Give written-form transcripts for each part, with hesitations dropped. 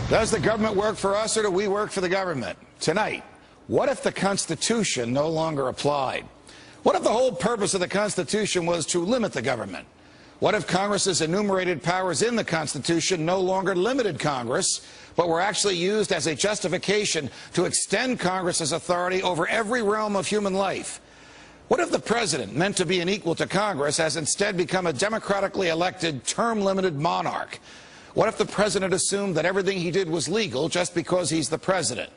Does the government work for us or do we work for the government? Tonight, what if the Constitution no longer applied? What if the whole purpose of the Constitution was to limit the government? What if Congress's enumerated powers in the Constitution no longer limited Congress, but were actually used as a justification to extend Congress's authority over every realm of human life? What if the president, meant to be an equal to Congress, has instead become a democratically elected, term-limited monarch? What if the president assumed that everything he did was legal just because he's the president?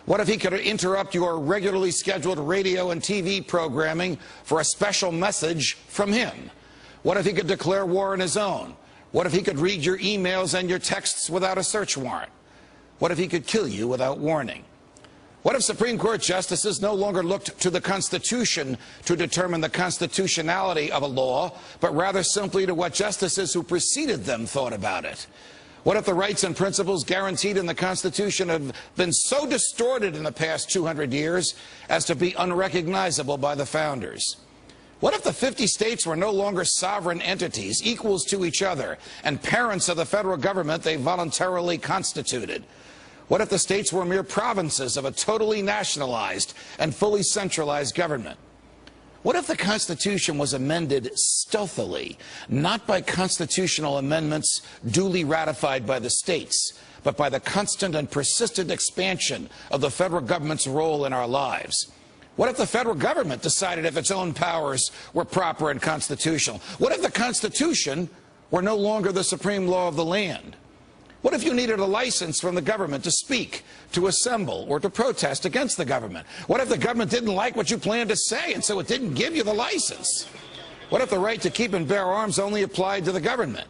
What if he could interrupt your regularly scheduled radio and TV programming for a special message from him? What if he could declare war on his own? What if he could read your emails and your texts without a search warrant? What if he could kill you without warning? What if Supreme Court justices no longer looked to the Constitution to determine the constitutionality of a law, but rather simply to what justices who preceded them thought about it? What if the rights and principles guaranteed in the Constitution have been so distorted in the past 200 years as to be unrecognizable by the founders? What if the 50 states were no longer sovereign entities, equals to each other, and parents of the federal government they voluntarily constituted? What if the states were mere provinces of a totally nationalized and fully centralized government? What if the Constitution was amended stealthily, not by constitutional amendments duly ratified by the states, but by the constant and persistent expansion of the federal government's role in our lives? What if the federal government decided if its own powers were proper and constitutional? What if the Constitution were no longer the supreme law of the land? What if you needed a license from the government to speak, to assemble, or to protest against the government? What if the government didn't like what you planned to say, and so it didn't give you the license? What if the right to keep and bear arms only applied to the government?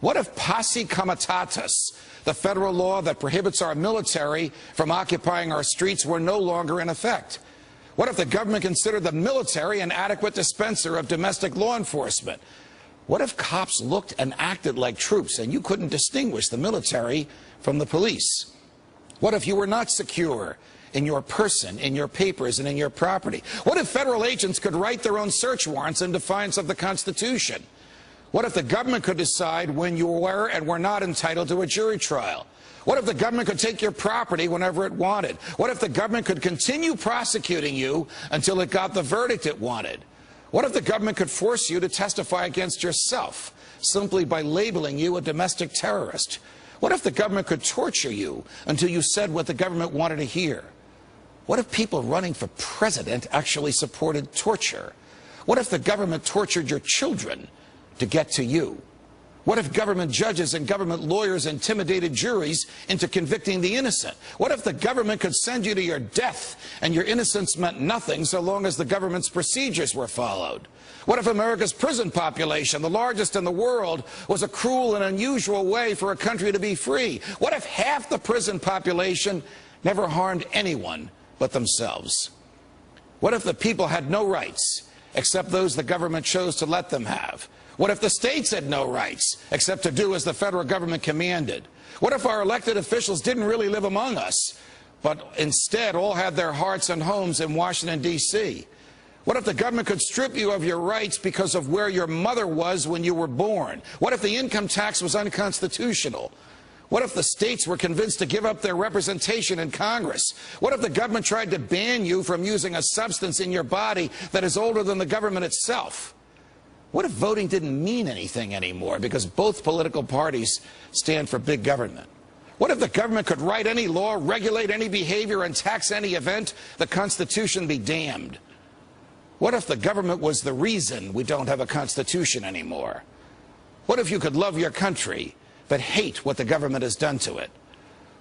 What if posse comitatus, the federal law that prohibits our military from occupying our streets, were no longer in effect? What if the government considered the military an adequate dispenser of domestic law enforcement? What if cops looked and acted like troops and you couldn't distinguish the military from the police? What if you were not secure in your person, in your papers, and in your property? What if federal agents could write their own search warrants in defiance of the Constitution? What if the government could decide when you were and were not entitled to a jury trial? What if the government could take your property whenever it wanted? What if the government could continue prosecuting you until it got the verdict it wanted? What if the government could force you to testify against yourself simply by labeling you a domestic terrorist? What if the government could torture you until you said what the government wanted to hear? What if people running for president actually supported torture? What if the government tortured your children to get to you? What if government judges and government lawyers intimidated juries into convicting the innocent? What if the government could send you to your death and your innocence meant nothing so long as the government's procedures were followed? What if America's prison population, the largest in the world, was a cruel and unusual way for a country to be free? What if half the prison population never harmed anyone but themselves? What if the people had no rights except those the government chose to let them have? What if the states had no rights except to do as the federal government commanded? What if our elected officials didn't really live among us, but instead all had their hearts and homes in Washington, D.C.? What if the government could strip you of your rights because of where your mother was when you were born? What if the income tax was unconstitutional? What if the states were convinced to give up their representation in Congress? What if the government tried to ban you from using a substance in your body that is older than the government itself? What if voting didn't mean anything anymore because both political parties stand for big government? What if the government could write any law, regulate any behavior, and tax any event? The Constitution be damned. What if the government was the reason we don't have a Constitution anymore? What if you could love your country but hate what the government has done to it?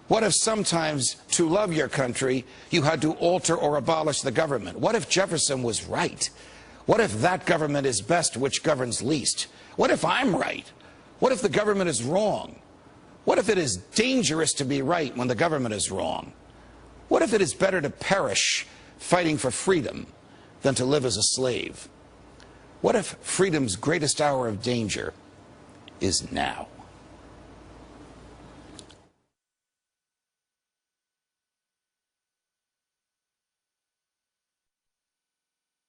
What if sometimes to love your country you had to alter or abolish the government? What if Jefferson was right? What if that government is best which governs least? What if I'm right? What if the government is wrong? What if it is dangerous to be right when the government is wrong? What if it is better to perish fighting for freedom than to live as a slave? What if freedom's greatest hour of danger is now?